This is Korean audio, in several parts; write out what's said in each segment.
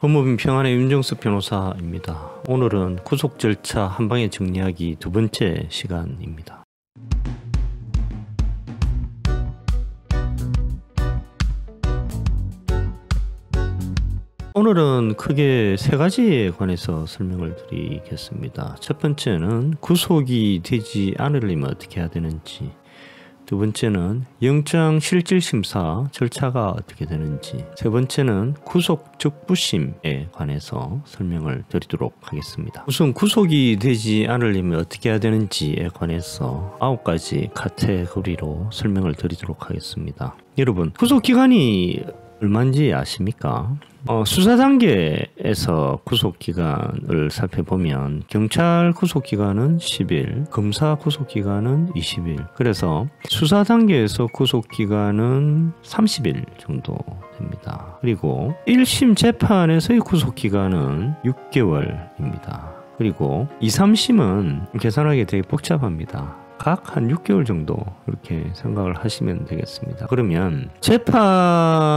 법무팀 평안의 윤정수 변호사입니다. 오늘은 구속 절차 한방에 정리하기 두 번째 시간입니다. 오늘은 크게 세 가지에 관해서 설명을 드리겠습니다. 첫 번째는 구속이 되지 않으려면 어떻게 해야 되는지, 두 번째는 영장실질심사 절차가 어떻게 되는지, 세 번째는 구속 적부심에 관해서 설명을 드리도록 하겠습니다. 우선 구속이 되지 않으려면 어떻게 해야 되는지에 관해서 9가지 카테고리로 설명을 드리도록 하겠습니다. 여러분, 구속기간이 얼마인지 아십니까? 수사 단계에서 구속기간을 살펴보면 경찰 구속기간은 10일, 검사 구속기간은 20일. 그래서 수사 단계에서 구속기간은 30일 정도 됩니다. 그리고 1심 재판에서의 구속기간은 6개월입니다. 그리고 2, 3심은 계산하기 되게 복잡합니다. 각 한 6개월 정도 이렇게 생각을 하시면 되겠습니다. 그러면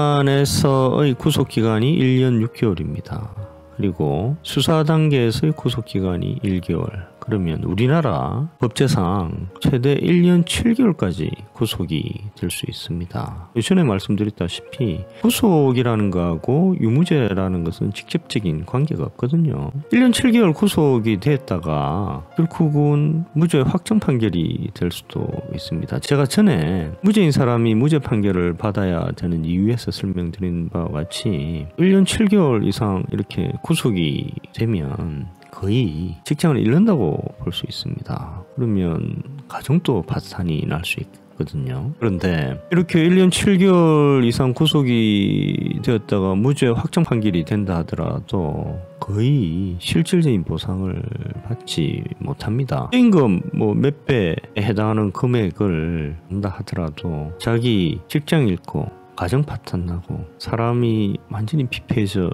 재판에서의 구속기간이 1년 6개월입니다. 그리고 수사 단계에서의 구속기간이 1개월. 그러면 우리나라 법제상 최대 1년 7개월까지 구속이 될 수 있습니다. 예전에 말씀드렸다시피 구속이라는 거하고 유무죄라는 것은 직접적인 관계가 없거든요. 1년 7개월 구속이 됐다가 결국은 무죄 확정 판결이 될 수도 있습니다. 제가 전에 무죄인 사람이 무죄 판결을 받아야 되는 이유에서 설명드린 바와 같이 1년 7개월 이상 이렇게 구속이 되면 거의 직장을 잃는다고 볼 수 있습니다. 그러면 가정도 파산이 날 수 있거든요. 그런데 이렇게 1년 7개월 이상 구속이 되었다가 무죄 확정 판결이 된다 하더라도 거의 실질적인 보상을 받지 못합니다. 임금 몇 배에 해당하는 금액을 한다 하더라도 자기 직장 잃고 가정 파탄 나고 사람이 완전히 피폐해져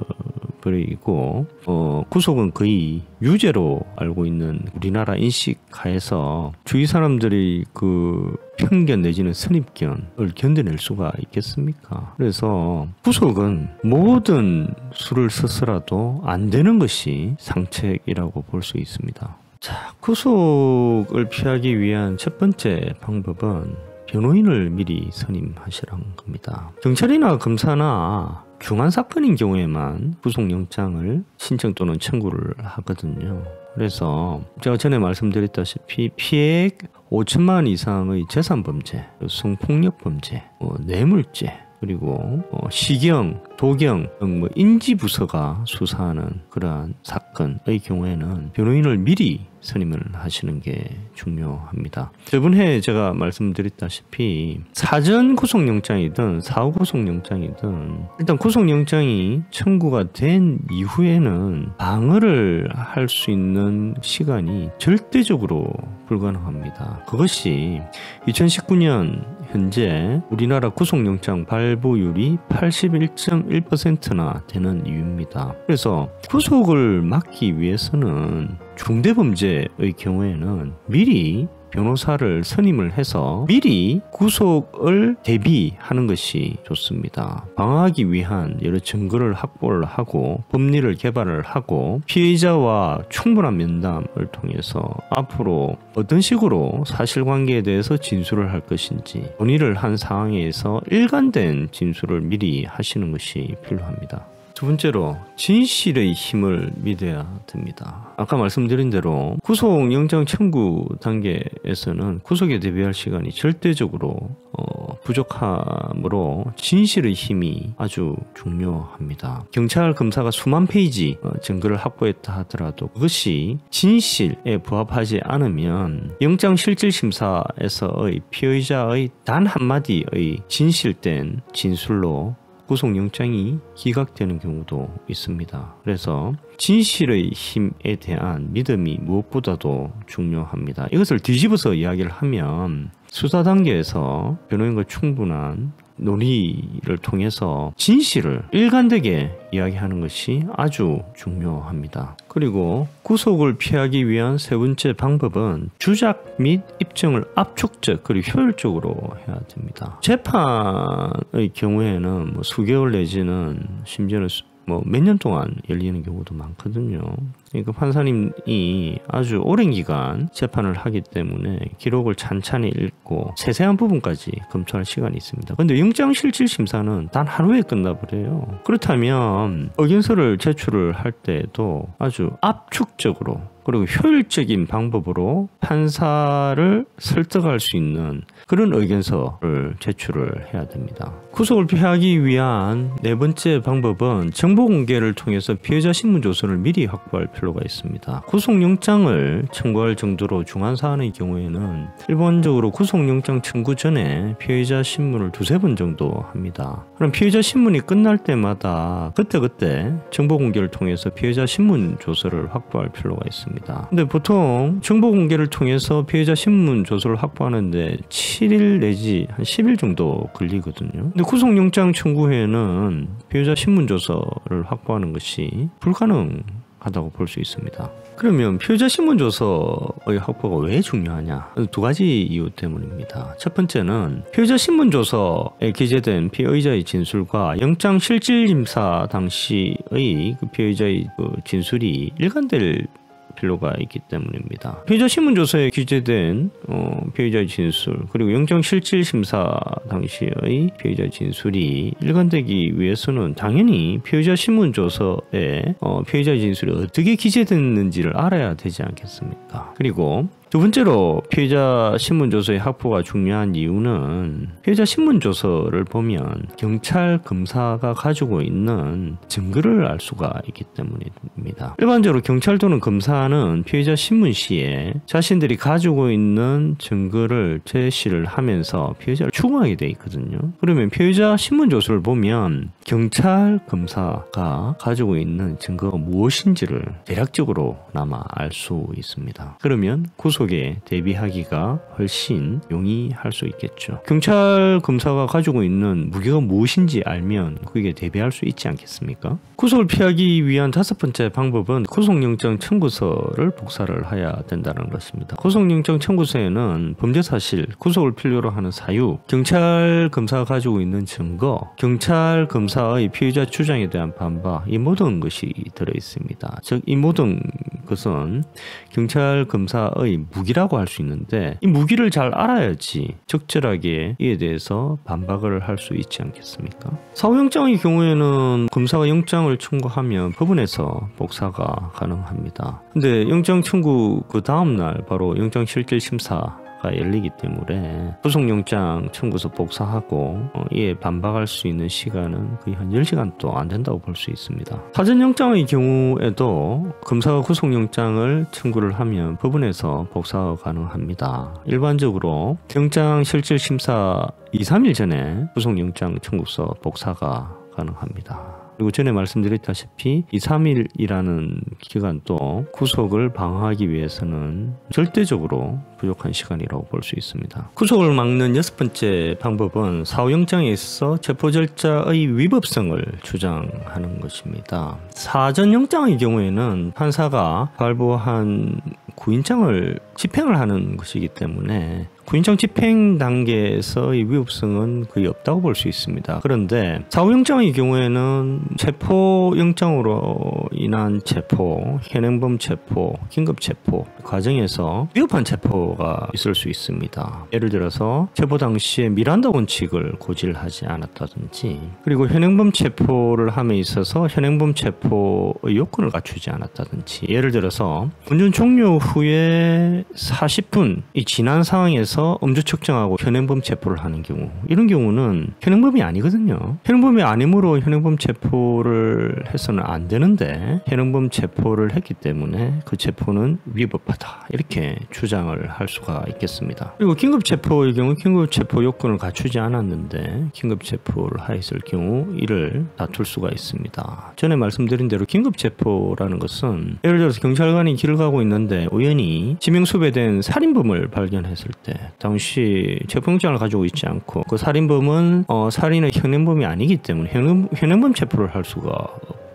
버리고 구속은 거의 유죄로 알고 있는 우리나라 인식하에서 주위 사람들이 그 편견 내지는 선입견을 견뎌낼 수가 있겠습니까? 그래서 구속은 모든 수를 써서라도 안 되는 것이 상책이라고 볼 수 있습니다. 자, 구속을 피하기 위한 첫 번째 방법은 변호인을 미리 선임하시라는 겁니다. 경찰이나 검사나 중한 사건인 경우에만 구속영장을 신청 또는 청구를 하거든요. 그래서 제가 전에 말씀드렸다시피 피해액 5천만 원 이상의 재산범죄, 성폭력범죄, 뇌물죄, 그리고 시경, 도경 등 인지부서가 수사하는 그러한 사건의 경우에는 변호인을 미리 선임을 하시는 게 중요합니다. 저번에 제가 말씀드렸다시피 사전 구속영장이든 사후 구속영장이든 일단 구속영장이 청구가 된 이후에는 방어를 할 수 있는 시간이 절대적으로 불가능합니다. 그것이 2019년 현재 우리나라 구속영장 발부율이 81.1%나 되는 이유입니다. 그래서 구속을 막기 위해서는 중대범죄의 경우에는 미리 변호사를 선임을 해서 미리 구속을 대비하는 것이 좋습니다. 방어하기 위한 여러 증거를 확보를 하고 법리를 개발을 하고 피해자와 충분한 면담을 통해서 앞으로 어떤 식으로 사실관계에 대해서 진술을 할 것인지 논의를 한 상황에서 일관된 진술을 미리 하시는 것이 필요합니다. 두 번째로 진실의 힘을 믿어야 됩니다. 아까 말씀드린 대로 구속영장 청구 단계에서는 구속에 대비할 시간이 절대적으로 부족하므로 진실의 힘이 아주 중요합니다. 경찰 검사가 수만 페이지 증거를 확보했다 하더라도 그것이 진실에 부합하지 않으면 영장실질심사에서의 피의자의 단 한마디의 진실된 진술로 구속영장이 기각되는 경우도 있습니다. 그래서 진실의 힘에 대한 믿음이 무엇보다도 중요합니다. 이것을 뒤집어서 이야기를 하면 수사 단계에서 변호인과 충분한 논의를 통해서 진실을 일관되게 이야기하는 것이 아주 중요합니다. 그리고 구속을 피하기 위한 세 번째 방법은 주작 및 입증을 압축적 그리고 효율적으로 해야 됩니다. 재판의 경우에는 수개월 내지는 심지어는 뭐 몇 년 동안 열리는 경우도 많거든요. 그러니까 판사님이 아주 오랜 기간 재판을 하기 때문에 기록을 찬찬히 읽고 세세한 부분까지 검토할 시간이 있습니다. 그런데 영장실질심사는 단 하루에 끝나버려요. 그렇다면 의견서를 제출을 할 때에도 아주 압축적으로 그리고 효율적인 방법으로 판사를 설득할 수 있는 그런 의견서를 제출을 해야 됩니다. 구속을 피하기 위한 네 번째 방법은 정보 공개를 통해서 피해자 신문 조서를 미리 확보할 필요가 있습니다. 구속영장을 청구할 정도로 중한 사안의 경우에는 일반적으로 구속영장 청구 전에 피해자 신문을 두세 번 정도 합니다. 그럼 피해자 신문이 끝날 때마다 그때그때 정보 공개를 통해서 피해자 신문 조서를 확보할 필요가 있습니다. 근데 보통 정보 공개를 통해서 피해자 신문 조서를 확보하는데 7일 내지 한 10일 정도 걸리거든요. 근데 구속영장 청구 후에는 피해자 신문 조서를 확보하는 것이 불가능하다고 볼 수 있습니다. 그러면 피해자 신문 조서의 확보가 왜 중요하냐? 두 가지 이유 때문입니다. 첫 번째는 피해자 신문 조서에 기재된 피의자의 진술과 영장 실질심사 당시의 그 피해자의 그 진술이 일관될 필요가 있기 때문입니다. 피해자 신문조서에 기재된 피해자의 진술 그리고 영장실질심사 당시의 피해자의 진술이 일관되기 위해서는 당연히 피해자 신문조서에 피해자의 진술이 어떻게 기재됐는지를 알아야 되지 않겠습니까? 그리고 두 번째로 피해자 신문조서의 확보가 중요한 이유는 피해자 신문조서를 보면 경찰 검사가 가지고 있는 증거를 알 수가 있기 때문입니다. 일반적으로 경찰 또는 검사는 피해자 신문 시에 자신들이 가지고 있는 증거를 제시를 하면서 피해자를 추궁하게 돼 있거든요. 그러면 피해자 신문조서를 보면 경찰 검사가 가지고 있는 증거가 무엇인지를 대략적으로나마 알 수 있습니다. 그러면 구속에 대비하기가 훨씬 용이할 수 있겠죠. 경찰 검사가 가지고 있는 무기가 무엇인지 알면 그게 대비할 수 있지 않겠습니까? 구속을 피하기 위한 다섯 번째 방법은 구속영장 청구서를 복사를 해야 된다는 것입니다. 구속영장 청구서에는 범죄 사실, 구속을 필요로 하는 사유, 경찰 검사가 가지고 있는 증거, 경찰 검사의 피의자 주장에 대한 반박, 이 모든 것이 들어있습니다. 즉, 이 모든 것은 경찰 검사의 무기라고 할 수 있는데 이 무기를 잘 알아야지 적절하게 이에 대해서 반박을 할 수 있지 않겠습니까? 사후영장의 경우에는 검사가 영장을 청구하면 법원에서 복사가 가능합니다. 근데 영장 청구 그 다음날 바로 영장실질심사 열리기 때문에 구속영장 청구서 복사하고 이에 반박할 수 있는 시간은 거의 한 10시간도 안 된다고 볼 수 있습니다. 사전영장의 경우에도 검사가 구속영장을 청구를 하면 법원에서 복사가 가능합니다. 일반적으로 영장실질심사 2-3일 전에 구속영장 청구서 복사가 가능합니다. 그리고 전에 말씀드렸다시피 2-3일이라는 기간도 구속을 방어하기 위해서는 절대적으로 부족한 시간이라고 볼 수 있습니다. 구속을 막는 여섯 번째 방법은 사후영장에 있어 체포절차의 위법성을 주장하는 것입니다. 사전영장의 경우에는 판사가 발부한 구인장을 집행을 하는 것이기 때문에 구인장 집행 단계에서의 위법성은 거의 없다고 볼 수 있습니다. 그런데 사후영장의 경우에는 체포영장으로 인한 체포, 현행범 체포, 긴급체포 과정에서 위법한 체포가 있을 수 있습니다. 예를 들어서 체포 당시에 미란다 원칙을 고질하지 않았다든지 그리고 현행범 체포를 함에 있어서 현행범 체포의 요건을 갖추지 않았다든지 예를 들어서 운전 종료 후에 40분이 지난 상황에서 음주 측정하고 현행범 체포를 하는 경우 이런 경우는 현행범이 아니거든요. 현행범이 아니므로 현행범 체포를 해서는 안 되는데 현행범 체포를 했기 때문에 그 체포는 위법하다 이렇게 주장을 할 수가 있겠습니다. 그리고 긴급체포의 경우 긴급체포 요건을 갖추지 않았는데 긴급체포를 하였을 경우 이를 다툴 수가 있습니다. 전에 말씀드린 대로 긴급체포라는 것은 예를 들어서 경찰관이 길을 가고 있는데 우연히 지명수배된 살인범을 발견했을 때 당시 체포영장을 가지고 있지 않고 그 살인범은 살인의 현행범이 아니기 때문에 현행범 체포를 할 수가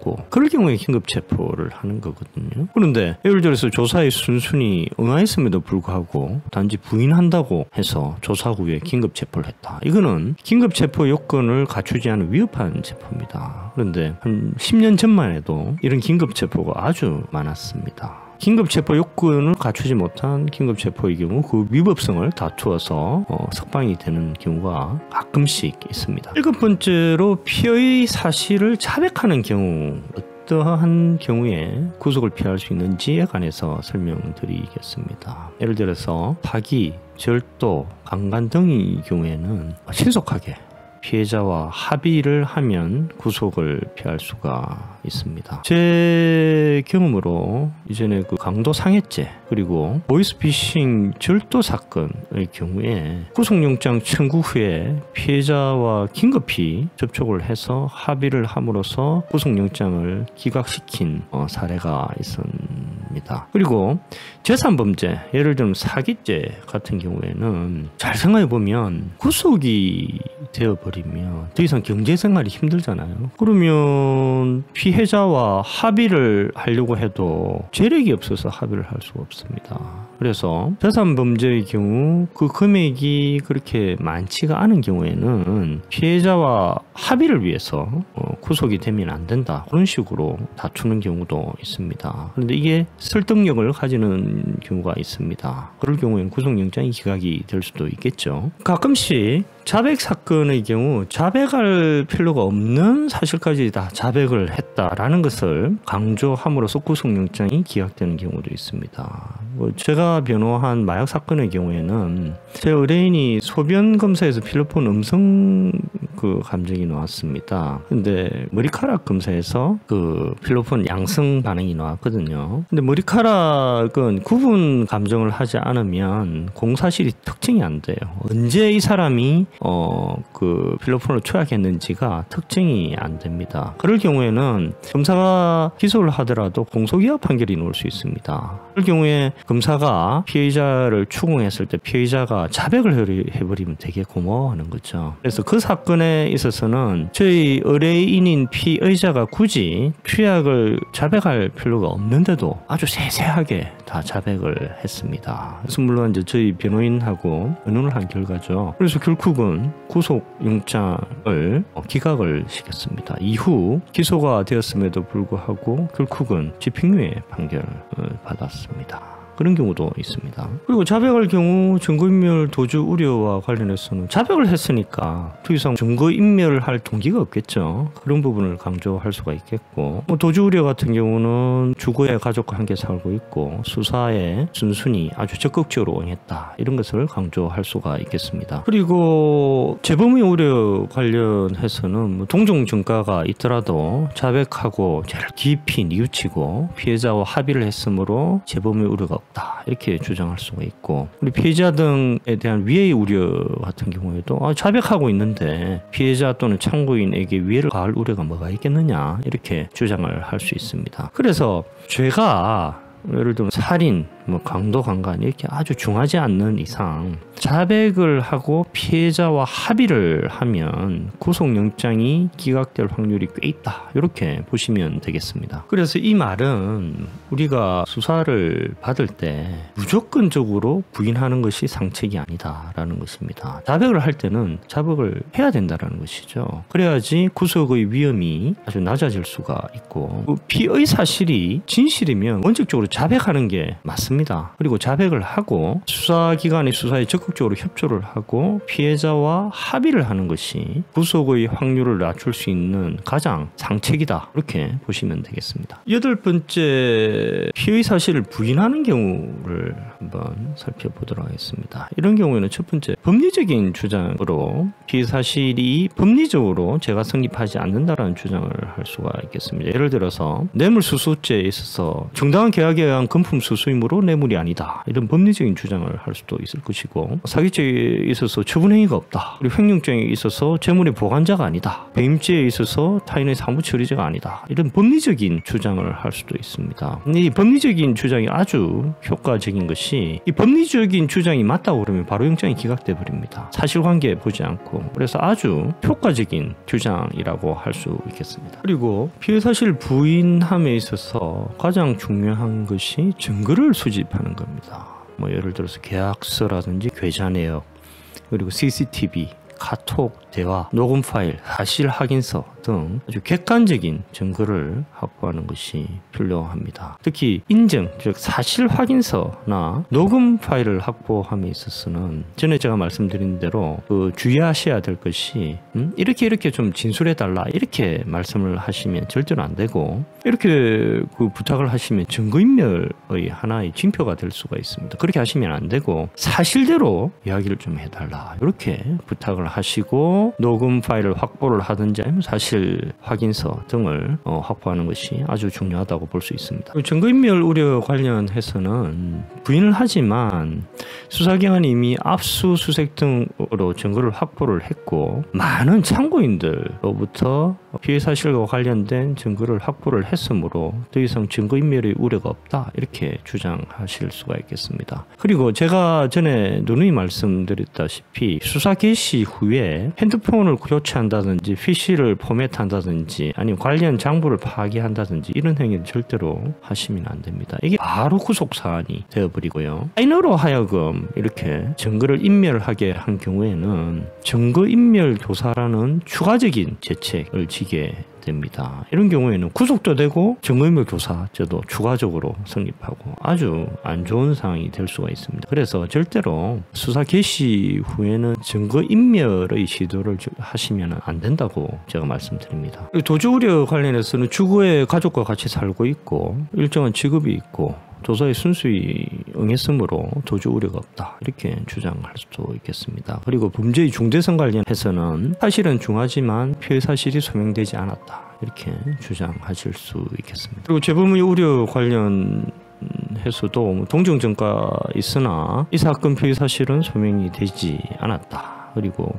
없고 그럴 경우에 긴급 체포를 하는 거거든요. 그런데 예를 들어서 조사에 순순히 응하였음에도 불구하고 단지 부인한다고 해서 조사 후에 긴급 체포를 했다. 이거는 긴급 체포 요건을 갖추지 않은 위협한 체포입니다. 그런데 한 10년 전만 해도 이런 긴급 체포가 아주 많았습니다. 긴급체포 요건을 갖추지 못한 긴급체포의 경우 그 위법성을 다투어서 석방이 되는 경우가 가끔씩 있습니다. 7번째로 피의 사실을 자백하는 경우, 어떠한 경우에 구속을 피할 수 있는지에 관해서 설명드리겠습니다. 예를 들어서 사기, 절도, 강간 등의 경우에는 신속하게 피해자와 합의를 하면 구속을 피할 수가 있습니다. 제 경험으로 이전에 그 강도 상해죄 그리고 보이스피싱 절도 사건의 경우에 구속영장 청구 후에 피해자와 긴급히 접촉을 해서 합의를 함으로써 구속영장을 기각시킨 사례가 있습니다. 그리고 재산범죄, 예를 들면 사기죄 같은 경우에는 잘 생각해 보면 구속이 되어버리면 더 이상 경제생활이 힘들잖아요. 그러면 피해자와 합의를 하려고 해도 재력이 없어서 합의를 할 수가 없습니다. 그래서 재산범죄의 경우 그 금액이 그렇게 많지가 않은 경우에는 피해자와 합의를 위해서 구속이 되면 안 된다, 그런 식으로 다투는 경우도 있습니다. 그런데 이게 설득력을 가지는 경우가 있습니다. 그럴 경우에는 구속영장이 기각이 될 수도 있겠죠. 가끔씩 자백 사건의 경우 자백할 필요가 없는 사실까지 다 자백을 했다라는 것을 강조함으로써 구속영장이 기각되는 경우도 있습니다. 제가 변호한 마약 사건의 경우에는 제 의뢰인이 소변 검사에서 필로폰 음성 그 감정이 나왔습니다. 근데 머리카락 검사에서 그 필로폰 양성 반응이 나왔거든요. 근데 머리카락은 구분 감정을 하지 않으면 공사실이 특징이 안 돼요. 언제 이 사람이 그 필로폰을 투약했는지가 특징이 안 됩니다. 그럴 경우에는 검사가 기소를 하더라도 공소기각 판결이 나올 수 있습니다. 그럴 경우에 검사가 피해자를 추궁했을 때 피해자가 자백을 해버리면 되게 고마워하는 거죠. 그래서 그 사건에 있어서는 저희 의뢰인인 피의자가 굳이 투약을 자백할 필요가 없는데도 아주 세세하게 다 자백을 했습니다. 그래서 물론 이제 저희 변호인하고 의논을 한 결과죠. 그래서 결국은 구속영장을 기각을 시켰습니다. 이후 기소가 되었음에도 불구하고 결국은 집행유예 판결을 받았습니다. 그런 경우도 있습니다. 그리고 자백할 경우 증거인멸 도주 우려와 관련해서는 자백을 했으니까 더 이상 증거인멸을 할 동기가 없겠죠. 그런 부분을 강조할 수가 있겠고, 도주 우려 같은 경우는 주거에 가족과 함께 살고 있고 수사에 순순히 아주 적극적으로 응했다, 이런 것을 강조할 수가 있겠습니다. 그리고 재범의 우려 관련해서는 동종 증가가 있더라도 자백하고 죄를 깊이 뉘우치고 피해자와 합의를 했으므로 재범의 우려가 없다, 이렇게 주장할 수가 있고, 우리 피해자 등에 대한 위해 우려 같은 경우에도 자백하고 있는데 피해자 또는 참고인에게 위해를 가할 우려가 뭐가 있겠느냐, 이렇게 주장을 할 수 있습니다. 그래서 죄가 예를 들면 살인, 강도, 강간 이렇게 아주 중하지 않는 이상 자백을 하고 피해자와 합의를 하면 구속영장이 기각될 확률이 꽤 있다, 이렇게 보시면 되겠습니다. 그래서 이 말은 우리가 수사를 받을 때 무조건적으로 부인하는 것이 상책이 아니다라는 것입니다. 자백을 할 때는 자백을 해야 된다라는 것이죠. 그래야지 구속의 위험이 아주 낮아질 수가 있고, 그 피의 사실이 진실이면 원칙적으로 자백하는 게 맞습니다. 그리고 자백을 하고 수사기관이 수사에 적극적으로 협조를 하고 피해자와 합의를 하는 것이 구속의 확률을 낮출 수 있는 가장 상책이다, 이렇게 보시면 되겠습니다. 8번째, 피의 사실을 부인하는 경우를 한번 살펴보도록 하겠습니다. 이런 경우에는 첫 번째, 법리적인 주장으로 피의 사실이 법리적으로 죄가 성립하지 않는다라는 주장을 할 수가 있겠습니다. 예를 들어서 뇌물수수죄에 있어서 정당한 계약에 의한 금품 수수이므로 뇌물이 아니다, 이런 법리적인 주장을 할 수도 있을 것이고, 사기죄에 있어서 처분행위가 없다, 그리고 횡령죄에 있어서 재물의 보관자가 아니다, 배임죄에 있어서 타인의 사무처리자가 아니다, 이런 법리적인 주장을 할 수도 있습니다. 이 법리적인 주장이 아주 효과적인 것이 것이 이 법리적인 주장이 맞다고 그러면 바로 영장이 기각돼 버립니다. 사실관계 보지 않고. 그래서 아주 효과적인 주장이라고 할 수 있겠습니다. 그리고 피해 사실 부인함에 있어서 가장 중요한 것이 증거를 수집하는 겁니다. 뭐 예를 들어서 계약서라든지 계좌 내역, 그리고 CCTV, 카톡 대화, 녹음 파일, 사실 확인서 등 아주 객관적인 증거를 확보하는 것이 필요합니다. 특히 인증, 즉 사실 확인서나 녹음 파일을 확보함에 있어서는 전에 제가 말씀드린 대로 주의하셔야 될 것이 이렇게 좀 진술해달라 이렇게 말씀을 하시면 절대로 안 되고, 이렇게 부탁을 하시면 증거인멸의 하나의 징표가 될 수가 있습니다. 그렇게 하시면 안 되고 사실대로 이야기를 좀 해달라 이렇게 부탁을 하시고 녹음 파일을 확보를 하든지 아니면 사실 확인서 등을 확보하는 것이 아주 중요하다고 볼 수 있습니다. 증거인멸 우려 관련해서는 부인을 하지만 수사기관이 이미 압수수색 등으로 증거를 확보를 했고 많은 참고인들로부터 피해 사실과 관련된 증거를 확보를 했으므로 더 이상 증거인멸의 우려가 없다 이렇게 주장하실 수가 있겠습니다. 그리고 제가 전에 누누이 말씀드렸다시피 수사 개시 후에 핸드폰을 교체한다든지 PC를 포맷한다든지 아니면 관련 장부를 파기한다든지 이런 행위를 절대로 하시면 안 됩니다. 이게 바로 구속사안이 되어버리고요. 타인으로 하여금 이렇게 증거를 인멸하게 한 경우에는 증거인멸 교사라는 추가적인 죄책을 지게 됩니다. 이런 경우에는 구속도 되고 증거인멸 교사죄도 추가적으로 성립하고 아주 안 좋은 상황이 될 수가 있습니다. 그래서 절대로 수사 개시 후에는 증거인멸의 시도를 하시면 안 된다고 제가 말씀드립니다. 도주 우려 관련해서는 주거에 가족과 같이 살고 있고 일정한 직업이 있고 조사에 순수히 응했으므로 도주 우려가 없다 이렇게 주장할 수도 있겠습니다. 그리고 범죄의 중대성 관련해서는 사실은 중하지만 피해 사실이 소명되지 않았다 이렇게 주장하실 수 있겠습니다. 그리고 재범의 우려 관련해서도 동정전과 있으나 이 사건 피해 사실은 소명이 되지 않았다. 그리고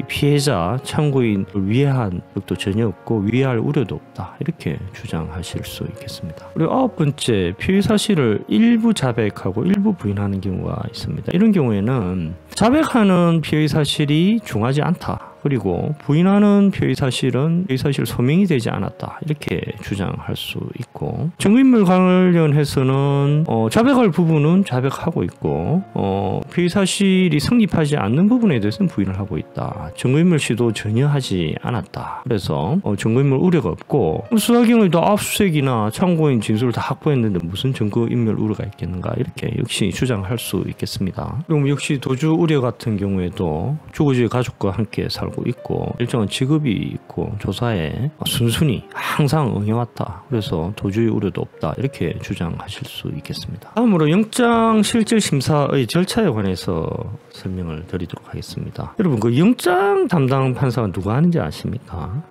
피해자 참고인을 위해한 적도 전혀 없고 위해할 우려도 없다 이렇게 주장하실 수 있겠습니다. 그리고 9번째, 피해 사실을 일부 자백하고 일부 부인하는 경우가 있습니다. 이런 경우에는 자백하는 피해 사실이 중하지 않다, 그리고 부인하는 피해 사실은 피해 사실 소명이 되지 않았다 이렇게 주장할 수 있고, 증거인멸 관련해서는 자백할 부분은 자백하고 있고 피해 사실이 성립하지 않는 부분에 대해서는 부인을 하고 있다. 증거인멸 시도 전혀 하지 않았다. 그래서 증거인멸 우려가 없고 수사기관에도 압수수색이나 참고인 진술을 다 확보했는데 무슨 증거인멸 우려가 있겠는가 이렇게 역시 주장할 수 있겠습니다. 그리고 역시 도주 우려 같은 경우에도 주거지의 가족과 함께 살고 있고 일정한 직업이 있고 조사에 순순히 항상 응해왔다. 그래서 도주의 우려도 없다 이렇게 주장하실 수 있겠습니다. 다음으로 영장실질심사의 절차에 관해서 설명을 드리도록 하겠습니다. 여러분, 그 영장 담당 판사가 누가 하는지 아십니까?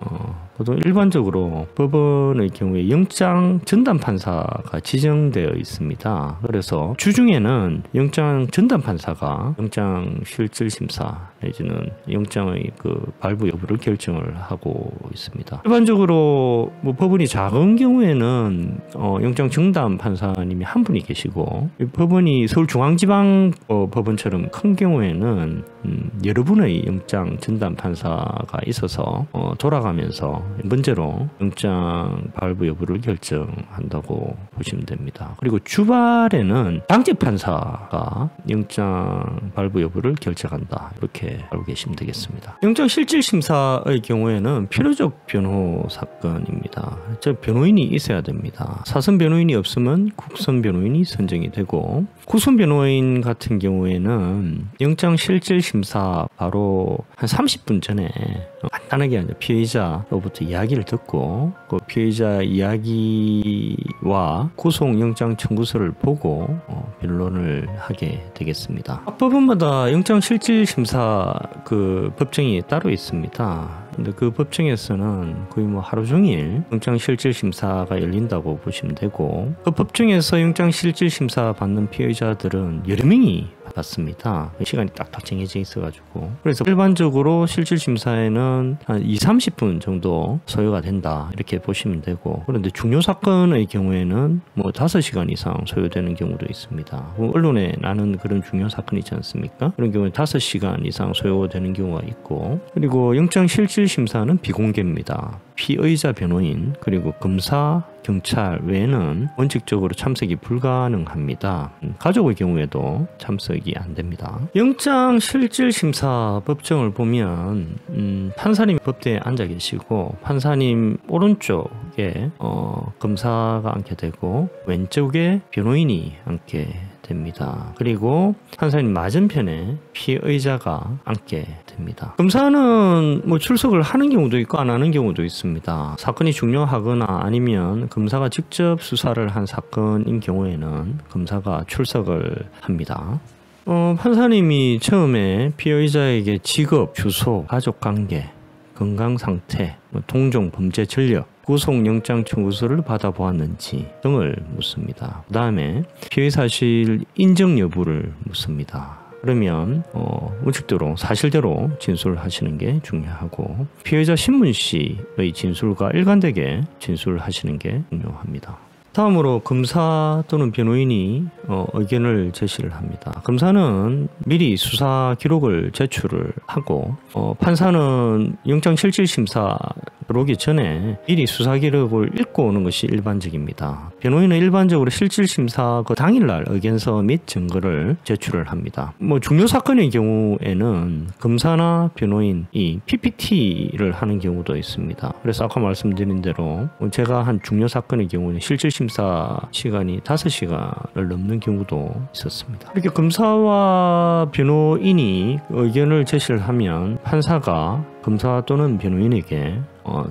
보통 일반적으로 법원의 경우에 영장 전담 판사가 지정되어 있습니다. 그래서 주중에는 영장 전담 판사가 영장 실질심사 내지는 영장의 발부 여부를 결정을 하고 있습니다. 일반적으로 법원이 작은 경우에는 영장 전담 판사님이 한 분이 계시고, 법원이 서울중앙지방 법원처럼 큰 경우에는 여러 분의 영장 전담 판사가 있어서 돌아가면서 문제로 영장 발부 여부를 결정한다고 보시면 됩니다. 그리고 주말에는 당직 판사가 영장 발부 여부를 결정한다 이렇게 알고 계시면 되겠습니다. 영장 실질심사의 경우에는 필요적 변호 사건입니다. 즉 변호인이 있어야 됩니다. 사선 변호인이 없으면 국선 변호인이 선정이 되고, 국선 변호인 같은 경우에는 영장 실질심사 바로 한 30분 전에 간단하게 피해자로부터 이야기를 듣고 그 피해자 이야기와 구속영장 청구서를 보고 변론을 하게 되겠습니다. 각 법원마다 영장 실질심사 법정이 따로 있습니다. 근데 그 법정에서는 거의 하루 종일 영장 실질심사가 열린다고 보시면 되고, 그 법정에서 영장 실질심사 받는 피해자들은 여러 명이 받습니다. 시간이 딱딱 정해져 있어가지고, 그래서 일반적으로 실질심사에는 경우에는 한 2-30분 정도 소요가 된다 이렇게 보시면 되고, 그런데 중요 사건의 경우에는 뭐 5시간 이상 소요되는 경우도 있습니다. 언론에 나는 그런 중요 사건이 있지 않습니까? 그런 경우에 5시간 이상 소요되는 경우가 있고, 그리고 영장실질심사는 비공개입니다. 피의자 변호인 그리고 검사, 경찰 외에는 원칙적으로 참석이 불가능합니다. 가족의 경우에도 참석이 안 됩니다. 영장실질심사 법정을 보면 판사님이 법대에 앉아 계시고, 판사님 오른쪽에 검사가 앉게 되고 왼쪽에 변호인이 앉게 됩니다. 그리고 판사님 맞은편에 피의자가 앉게 됩니다. 검사는 뭐 출석을 하는 경우도 있고 안 하는 경우도 있습니다. 사건이 중요하거나 아니면 검사가 직접 수사를 한 사건인 경우에는 검사가 출석을 합니다. 판사님이 처음에 피의자에게 직업, 주소, 가족관계, 건강상태, 동종 범죄 전력, 구속영장 청구서를 받아보았는지 등을 묻습니다. 그 다음에 피의 사실 인정 여부를 묻습니다. 그러면 원칙대로 사실대로 진술하시는 게 중요하고, 피의자 신문 씨의 진술과 일관되게 진술하시는 게 중요합니다. 다음으로 검사 또는 변호인이 의견을 제시를 합니다. 검사는 미리 수사 기록을 제출을 하고, 판사는 영장실질심사 들어오기 전에 미리 수사 기록을 읽고 오는 것이 일반적입니다. 변호인은 일반적으로 실질심사 그 당일날 의견서 및 증거를 제출을 합니다. 뭐 중요 사건의 경우에는 검사나 변호인이 PPT를 하는 경우도 있습니다. 그래서 아까 말씀드린 대로 제가 한 중요 사건의 경우는 실질심사 시간이 5시간을 넘는 경우도 있었습니다. 이렇게 검사와 변호인이 의견을 제시를 하면 판사가 검사 또는 변호인에게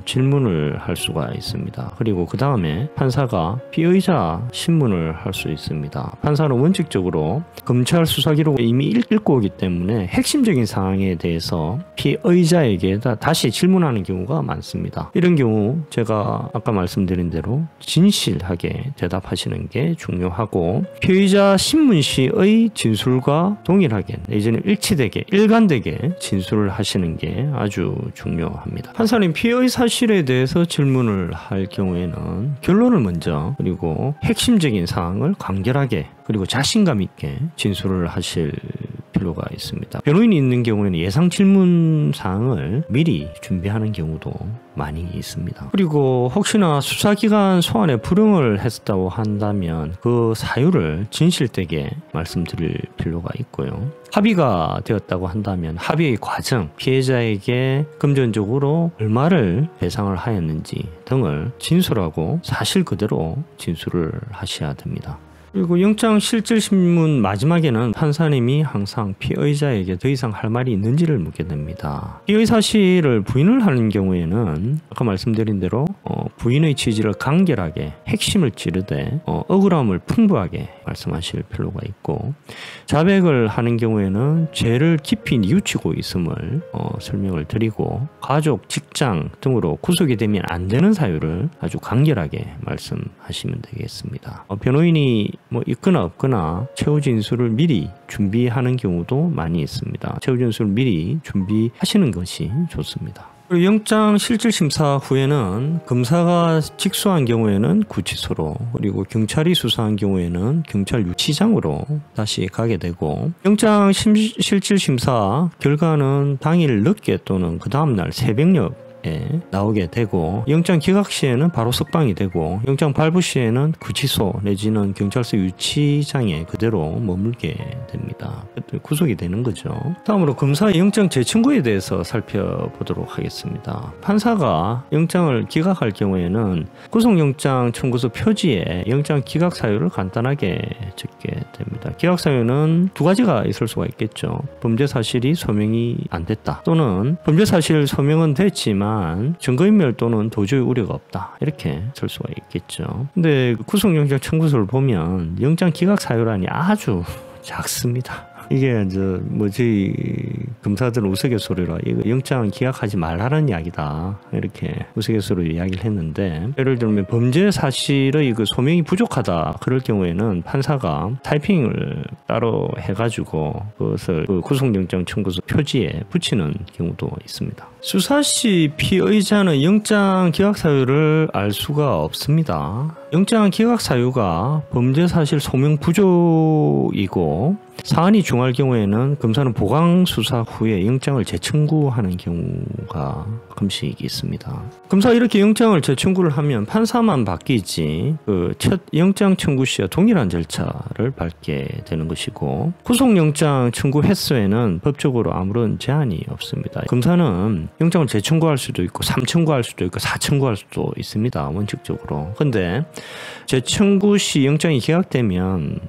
질문을 할 수가 있습니다. 그리고 그 다음에 판사가 피의자 신문을 할 수 있습니다. 판사는 원칙적으로 검찰 수사 기록을 이미 읽고 오기 때문에 핵심적인 사항에 대해서 피의자에게 다시 질문하는 경우가 많습니다. 이런 경우 제가 아까 말씀드린 대로 진실하게 대답하시는 게 중요하고, 피의자 신문 씨의 진술과 동일하게 내지는 일치되게 일관되게 진술을 하시는 게 아주 중요합니다. 판사님 피의 사실에 대해서 질문을 할 경우에는 결론을 먼저, 그리고 핵심적인 사항을 간결하게 그리고 자신감 있게 진술을 하실 필요가 있습니다. 변호인이 있는 경우에는 예상 질문 사항을 미리 준비하는 경우도 많이 있습니다. 그리고 혹시나 수사기관 소환에 불응을 했다고 한다면 그 사유를 진실되게 말씀드릴 필요가 있고요. 합의가 되었다고 한다면 합의의 과정, 피해자에게 금전적으로 얼마를 배상을 하였는지 등을 진술하고 사실 그대로 진술을 하셔야 됩니다. 그리고 영장실질신문 마지막에는 판사님이 항상 피의자에게 더 이상 할 말이 있는지를 묻게 됩니다. 피의 사실을 부인을 하는 경우에는 아까 말씀드린 대로 부인의 취지를 간결하게 핵심을 찌르되 억울함을 풍부하게 말씀하실 필요가 있고, 자백을 하는 경우에는 죄를 깊이 뉘우치고 있음을 설명을 드리고, 가족, 직장 등으로 구속이 되면 안 되는 사유를 아주 간결하게 말씀하시면 되겠습니다. 변호인이 있거나 없거나 최후 진술을 미리 준비하는 경우도 많이 있습니다. 최후 진술을 미리 준비하시는 것이 좋습니다. 그리고 영장실질심사 후에는 검사가 직수한 경우에는 구치소로, 그리고 경찰이 수사한 경우에는 경찰 유치장으로 다시 가게 되고, 영장실질심사 결과는 당일 늦게 또는 그 다음날 새벽녘 나오게 되고, 영장 기각 시에는 바로 석방이 되고, 영장 발부 시에는 구치소 내지는 경찰서 유치장에 그대로 머물게 됩니다. 구속이 되는 거죠. 다음으로 검사의 영장 재청구에 대해서 살펴보도록 하겠습니다. 판사가 영장을 기각할 경우에는 구속영장 청구서 표지에 영장 기각 사유를 간단하게 적게 됩니다. 기각 사유는 두 가지가 있을 수가 있겠죠. 범죄 사실이 소명이 안 됐다, 또는 범죄 사실 소명은 됐지만 증거인멸 또는 도저히 우려가 없다, 이렇게 쓸 수가 있겠죠. 근데 구속영장 청구서를 보면 영장 기각 사유란이 아주 작습니다. 이게 이제 뭐 저희 검사들은 우스갯소리로 이거 영장 기각하지 말라는 이야기다 이렇게 우스갯소리로 이야기를 했는데, 예를 들면 범죄 사실의 그 소명이 부족하다 그럴 경우에는 판사가 타이핑을 따로 해가지고 그것을 그 구속영장 청구서 표지에 붙이는 경우도 있습니다. 수사 시 피의자는 영장 기각 사유를 알 수가 없습니다. 영장 기각 사유가 범죄 사실 소명 부족이고 사안이 중할 경우에는 검사는 보강 수사 후에 영장을 재청구하는 경우가 가끔씩 있습니다. 검사가 이렇게 영장을 재청구를 하면 판사만 바뀌지 그 첫 영장 청구 시와 동일한 절차를 밟게 되는 것이고, 구속영장 청구 횟수에는 법적으로 아무런 제한이 없습니다. 검사는 영장을 재청구할 수도 있고 3청구할 수도 있고 4청구할 수도 있습니다. 원칙적으로. 근데 재청구 시 영장이 기각되면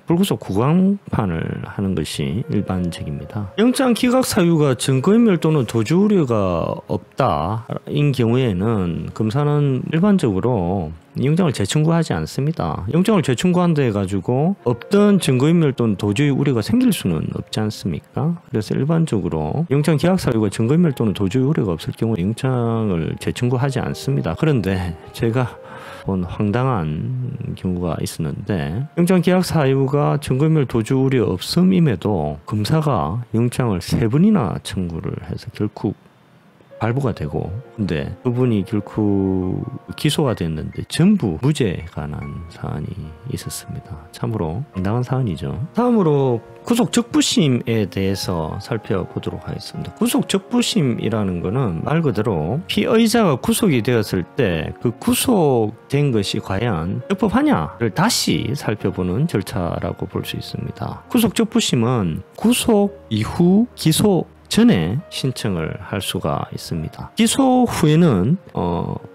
불구속 구강판을 하는 것이 일반적입니다. 영장 기각 사유가 증거인멸 또는 도주 우려가 없다인 경우에는 검사는 일반적으로 영장을 재청구하지 않습니다. 영장을 재청구한다 해가지고 없던 증거인멸 또는 도주의 우려가 생길 수는 없지 않습니까? 그래서 일반적으로 영장 기각 사유가 증거인멸 또는 도주의 우려가 없을 경우 영장을 재청구하지 않습니다. 그런데 제가 본 황당한 경우가 있었는데, 영장 기각 사유가 증거인멸 도주 우려 없음임에도 검사가 영장을 3번이나 청구를 해서 결국 발부가 되고, 근데 그분이 결국 기소가 됐는데 전부 무죄가 난 사안이 있었습니다. 참으로 황당한 사안이죠. 다음으로 구속 적부심에 대해서 살펴보도록 하겠습니다. 구속 적부심이라는 것은 말 그대로 피의자가 구속이 되었을 때 그 구속된 것이 과연 적법하냐를 다시 살펴보는 절차라고 볼 수 있습니다. 구속 적부심은 구속 이후 기소 전에 신청을 할 수가 있습니다. 기소 후에는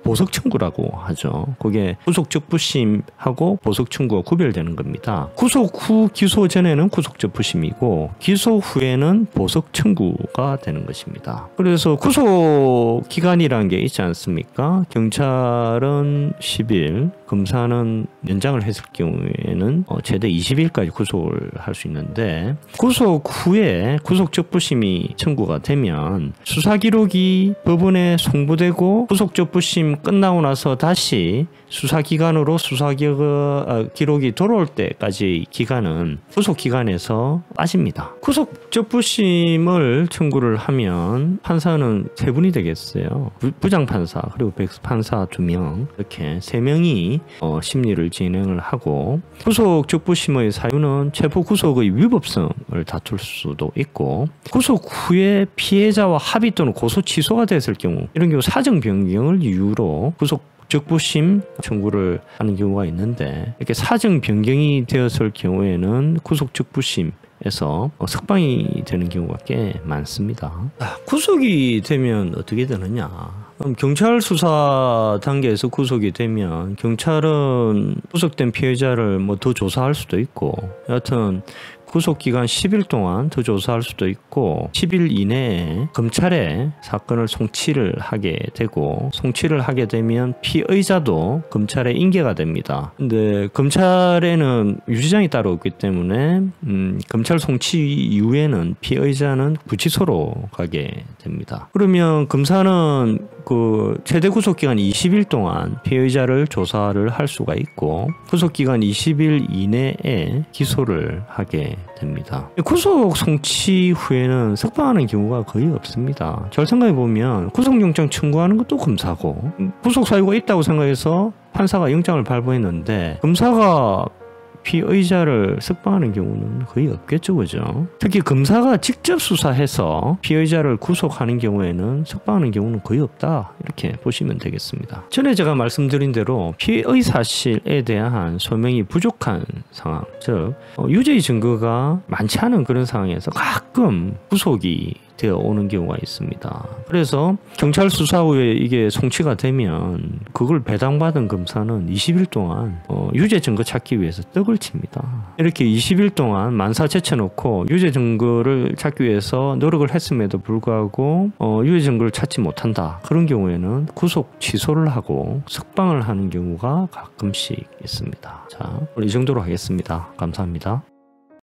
보석 청구라고 하죠. 그게 구속 적부심하고 보석 청구가 구별되는 겁니다. 구속 후 기소 전에는 구속 적부심이고 기소 후에는 보석 청구가 되는 것입니다. 그래서 구속 기간이라는 게 있지 않습니까? 경찰은 10일, 검사는 연장을 했을 경우에는 최대 20일까지 구속을 할 수 있는데, 구속 후에 구속 적부심이 청구가 되면 수사 기록이 법원에 송부되고 구속 적부심 끝나고 나서 다시 수사 기관으로 수사 기록이 돌아올 때까지 기간은 구속 기간에서 빠집니다. 구속 적부심을 청구를 하면 판사는 3분이 되겠어요. 부장 판사 그리고 판사 2명, 이렇게 3명이 심리를 진행을 하고, 구속 적부심의 사유는 체포 구속의 위법성을 다툴 수도 있고, 구속 후에 피해자와 합의 또는 고소 취소가 됐을 경우, 이런 경우 사정 변경을 이유로 구속 적부심 청구를 하는 경우가 있는데, 이렇게 사정 변경이 되었을 경우에는 구속 적부심에서 석방이 되는 경우가 꽤 많습니다. 구속이 되면 어떻게 되느냐? 그럼 경찰 수사 단계에서 구속이 되면 경찰은 구속된 피해자를 뭐 더 조사할 수도 있고, 여하튼 구속기간 10일 동안 더 조사할 수도 있고, 10일 이내에 검찰에 사건을 송치를 하게 되고, 송치를 하게 되면 피의자도 검찰에 인계가 됩니다. 근데 검찰에는 유죄장이 따로 없기 때문에 검찰 송치 이후에는 피의자는 구치소로 가게 됩니다. 그러면 검사는 그 최대 구속기간 20일 동안 피의자를 조사를 할 수가 있고, 구속기간 20일 이내에 기소를 하게 됩니다. 구속 송치 후에는 석방하는 경우가 거의 없습니다. 잘 생각해보면 구속영장 청구하는 것도 검사고, 구속 사유가 있다고 생각해서 판사가 영장을 발부했는데 검사가 피의자를 석방하는 경우는 거의 없겠죠, 그죠? 특히 검사가 직접 수사해서 피의자를 구속하는 경우에는 석방하는 경우는 거의 없다, 이렇게 보시면 되겠습니다. 전에 제가 말씀드린 대로 피의 사실에 대한 소명이 부족한 상황, 즉 유죄의 증거가 많지 않은 그런 상황에서 가끔 구속이 되어 오는 경우가 있습니다. 그래서 경찰 수사 후에 이게 송치가 되면 그걸 배당받은 검사는 20일 동안 유죄 증거 찾기 위해서 떡을 칩니다. 이렇게 20일 동안 만사 제쳐놓고 유죄 증거를 찾기 위해서 노력을 했음에도 불구하고 유죄 증거를 찾지 못한다. 그런 경우에는 구속 취소를 하고 석방을 하는 경우가 가끔씩 있습니다. 자, 오늘 이 정도로 하겠습니다. 감사합니다.